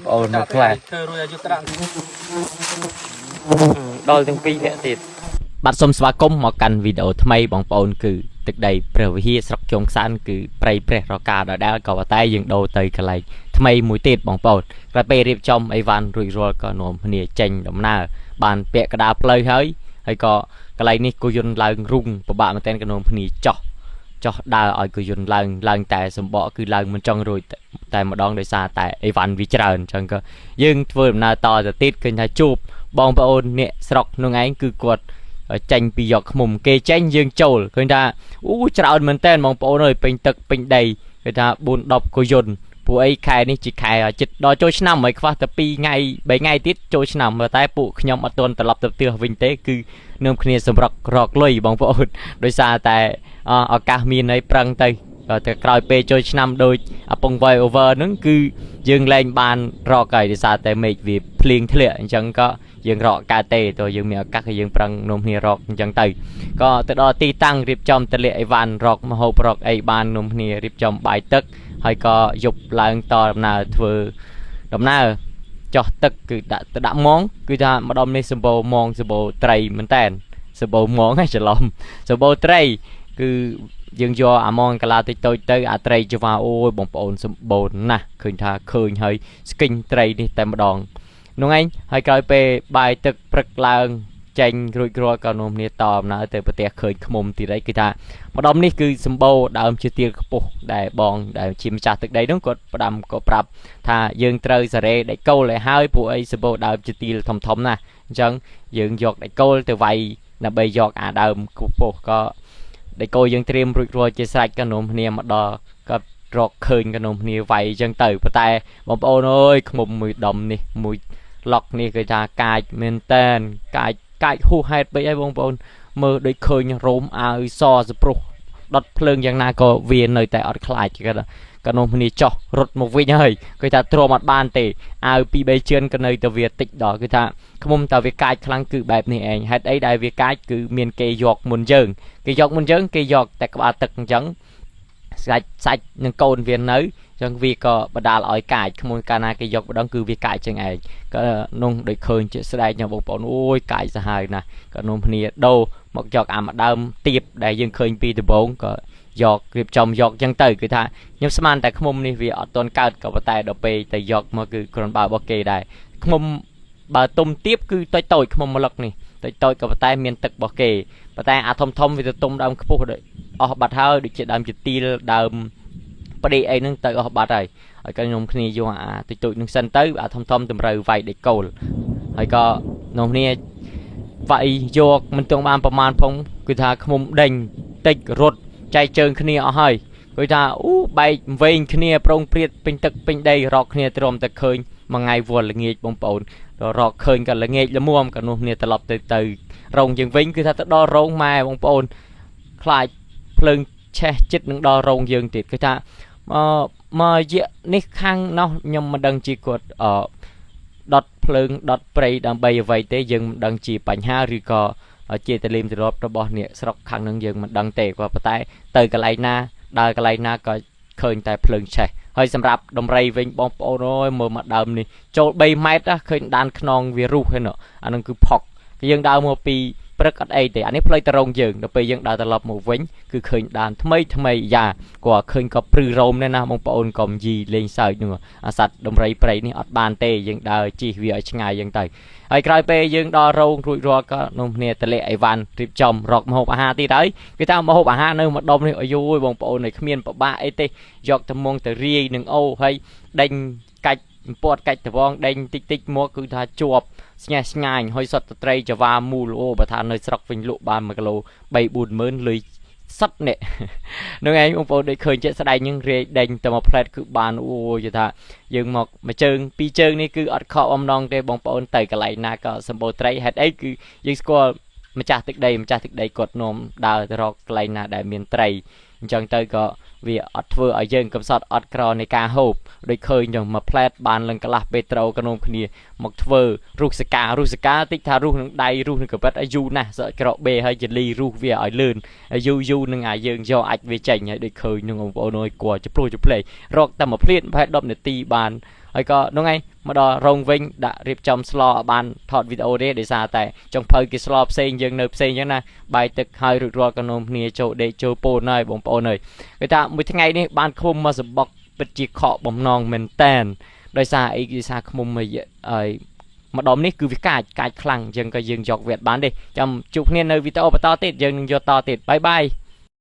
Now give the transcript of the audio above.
ồ nó khỏe đôi từng pi nè thì bắt xôm xóa công mà cần video thay bằng ôn cứ từ đây bờ vi sọc chông san cứ pray pre roka đã có tay dừng đầu tới cái này thay mũi tiệt bằng ôn và pe riệp trong Ivan rủi ro có nôm nè chanh đầm na bàn pẹ cái đá play hơi hay có cái này ní cô dồn lần rung và bạn mà tên cái nôm nè cho đa ở cô dồn lần tại sầm bọ cứ lần mình trong rồi tại một đòn đời xa tại Ivan vi trần chẳng có nhưng vừa na to giờ tiết kinh hay chụp bong ôn nè sọc nông ánh cứ quật chanh bị giọt mồm kê chanh dương trầu người ta trào mình tên mong bộ nơi bình tực bình đầy người ta buồn đọc cô dồn bộ ấy khai ní chỉ khai chích đòi trôi năm mấy khoa tập pi ngày 7 ngày tiết trôi năm mà tay bộ nhóm ở tuần tập lập tập tiêu vinh tế cứ nôm kia sầm rọc lôi bằng bộ đôi xa tại ở cả miền ấy prang tây rồi từ còi pe trôi năm đôi bông vòi over nó cứ dương lên bàn rọ cày để xa tại mệt vì liền thế chẳng có dương rọ cà tê tôi dương miệng các cái dương prang nôm kia rọ chẳng tây có từ đó ti tăng riệp trong tele Ivan rọ mà hộp rọ ấy bàn nôm kia riệp trong bài tức hay có dụcឡើងតដំណើរធ្វើដំណើរចោះទឹកគឺដាក់មងគឺថាម្ដុំនេះសម្បូរមងសម្បូរត្រីមែនតើសម្បូរមងហើយច្រឡំសម្បូរត្រីគឺយើងយកអាមងកាឡាតិចតូចទៅអាត្រីជវាអូយបងប្អូនសម្បូរណាស់ឃើញថាឃើញហើយស្គិញត្រីនេះតែម្ដងនោះឯងហើយក្រោយពេលបាយទឹកព្រឹកឡើងចេញរួចរាល់ក៏នាំគ្នាតដំណើរទៅប្រទេសឃើញឃុំទីđấyគឺថាម្ដុំនេះគឺសម្បូរដើមជាទៀលខ្ពស់ដែលបងដែលជាម្ចាស់ទឹកដីនោះគាត់ផ្ដាំក៏ប្រាប់ថាយើងត្រូវសារ៉េដេកគោលឲ្យហើយពួកអីសម្បូរដើមជាទៀលធំណាស់អញ្ចឹងយើងយកដេកគោលទៅវាយដើម្បីយកអាដើមខ្ពស់ក៏ដេកគោលយើងត្រៀមរួចរាល់ជាស្រេចក៏នាំគ្នាមកដល់ក៏រកឃើញក៏នាំគ្នាវាយអញ្ចឹងទៅប៉ុន្តែបងប្អូនអើយឃុំមួយដុំនេះមួយឡុកនេះគឺថាកាចមែនតែនកាចហួសហេតុពេកហើយបងប្អូនមើលដូចឃើញរោមអាវសសប្រុសដុតភ្លើងយ៉ាងណាក៏វានៅតែអត់ខ្លាចក៏នោះគ្នាចោះរត់មកវិញហើយគឺថាទ្រាំអត់បានទេអាវពី3ជឿនក៏នៅតែវាតិចដល់គឺថាខ្មុំតែវាកាចខ្លាំងគឺបែបនេះឯងហេតុអីដែលវាកាចគឺមានគេយកមុនយើងគេយកតែក្បាលទឹកអញ្ចឹងសាច់នឹងកូនវានៅចឹងវាក៏បដាលឲ្យកាចខ្មុំកាលណាគេយកម្ដងគឺវាកាចចឹងឯងក៏នោះដូចឃើញជាស្ដែកញ៉ាំបងប្អូនអូយកាចសាហាវណាស់ក៏នោះគ្នាដូរមកយកអាម្ដើមទៀបដែលយើងឃើញពីដំបូងក៏យករៀបចំយកចឹងទៅគឺថាខ្ញុំស្មានតែខ្មុំនេះវាអត់ទាន់កើតក៏ប៉ុន្តែដល់ពេលទៅយកមកគឺគ្រាន់បើរបស់គេដែរខ្មុំបើទុំទៀបគឺតូចខ្មុំម្លឹកនេះតូចក៏ប៉ុន្តែមានទឹករបស់គេប៉ុន្តែអាធំវាទៅទុំដើមខ្ពស់អស់បាត់ហើយដូចជាដើមជាទីលដើមប្តីអីហ្នឹងទៅអស់បាត់ហើយក៏ខ្ញុំគ្នាយកអាតិចតូចនឹងសិនទៅអាធំតម្រូវវាយដេកគោលហើយក៏ខ្ញុំគ្នាវាយយកមិនទាន់បានប្រមាណផងគឺថាខ្មុំដេញតិចរត់ចែកជើងគ្នាអស់ហើយគឺថាបែកវែងគ្នាប្រងព្រាតពេញទឹកពេញដីរកគ្នាទ្រាំតែឃើញមួយថ្ងៃវល់ល្ងាចបងប្អូនរកឃើញក៏ល្ងាចល្មមក៏នោះគ្នាត្រឡប់ទៅរោងយើងវិញគឺថាទៅដល់រោងម៉ែបងប្អូនខ្លាចភ្លើងឆេះចិត្តនឹងដល់រោងយើងទៀតគឺថាមកយៈនេះខាងនោះខ្ញុំមិនដឹងជាគាត់ដុតភ្លើងដុតព្រៃដើម្បីអ្វីទេយើងមិនដឹងជាបញ្ហាឬក៏ជាតលីមទរពរបស់អ្នកស្រុកខាងនឹងយើងមិនដឹងទេក៏ប៉ុន្តែទៅកន្លែងណាដើរកន្លែងណាក៏ឃើញតែភ្លើងឆេះហើយសម្រាប់ដំរីវិញបងប្អូនអើយមើលមកដើមនេះចូល3ម៉ែត្រឃើញដានខ្នងវារុះហ្នឹងអានឹងគឺផុកយើងដើរមកពីព្រឹកអត់អីទេអានេះផ្លូវទៅរោងយើងដល់ពេលយើងដើរត្រឡប់មកវិញគឺឃើញដានថ្មីយ៉ាក៏ឃើញក៏ព្រឺរោមដែរណាបងប្អូនកុំយីលេងសើចនោះអាសត្វដំរីព្រៃនេះអត់បានទេយើងដើរជិះវាឲ្យឆ្ងាយយ៉ាងទៅហើយក្រោយពេលយើងដល់រោងរួចរាល់ក៏នោះគ្នាតលេអីវ៉ាន់រៀបចំរកម្ហូបអាហារទៀតហើយគេថាម្ហូបអាហារនៅម្ដុំនេះអាយយបងប្អូនឯគ្មានប្របាក់អីទេយកតែមកទៅរាយនឹងអូហើយដេញកាច់ពាត់កាច់តវងដេញតិចមកគឺថាជាប់ស្ញែស្ញាញហើយសត្វត្រីចវាមូលអូបើថានៅស្រុកវិញលក់បាន1គីឡូ 3-4 ម៉ឺនលុយសត្វនេះនឹងឯងបងប្អូនដូចឃើញចិត្តស្ដែងនឹងរាយដេញតែមួយផ្លែតគឺបានអូយថាយើងមកមួយជើងពីរជើងនេះគឺអត់ខកអំណងទេបងប្អូនទៅកន្លែងណាក៏សម្បូរត្រីហេតុអីគឺយើងស្គាល់ម្ចាស់ទឹកដីគាត់នាំដើរទៅរកកន្លែងណាដែលមានត្រីអញ្ចឹងទៅក៏វាអត់ធ្វើឲ្យយើងកំសត់អត់ក្រនៃការហូបដូចឃើញចឹងមួយផ្លែតបានលឹងកន្លះពេត្រូកនោមគ្នាមកធ្វើរុះសកាតិចថារុះនឹងដៃរុះនឹងកបិតឲ្យយូរណាស់សក់ក្រកបេហើយចលីរុះវាឲ្យលឿនយូរនឹងយើងយកអាចវាចេញហើយដូចឃើញនឹងបងប្អូនអើយគួរចំផ្លេរកតែមួយភ្លាតប្រហែល10នាទីបាន ហើយក៏នោះឯងមកដល់រោងវិញដាក់រៀបចំស្លោបានថតវីដេអូទេដោយសារតែចុងភៅគេស្លោផ្សេងយើងនៅផ្សេងអញ្ចឹងណាបាយទឹកហើយរួចរាល់ក៏នាំគ្នាចូលដេកចូលពូនហើយបងប្អូនអើយគេថាមួយថ្ងៃនេះបានឃុំមកសបុកពិតជាខកបំណងមែនតែនដោយសារអីគេថាឃុំមកហើយម្ដុំនេះគឺវាកាចខ្លាំងអញ្ចឹងក៏យើងយកវេតបានទេចាំជួបគ្នានៅវីដេអូបន្តទៀតយើងនឹងយកតទៀតបាយបាយ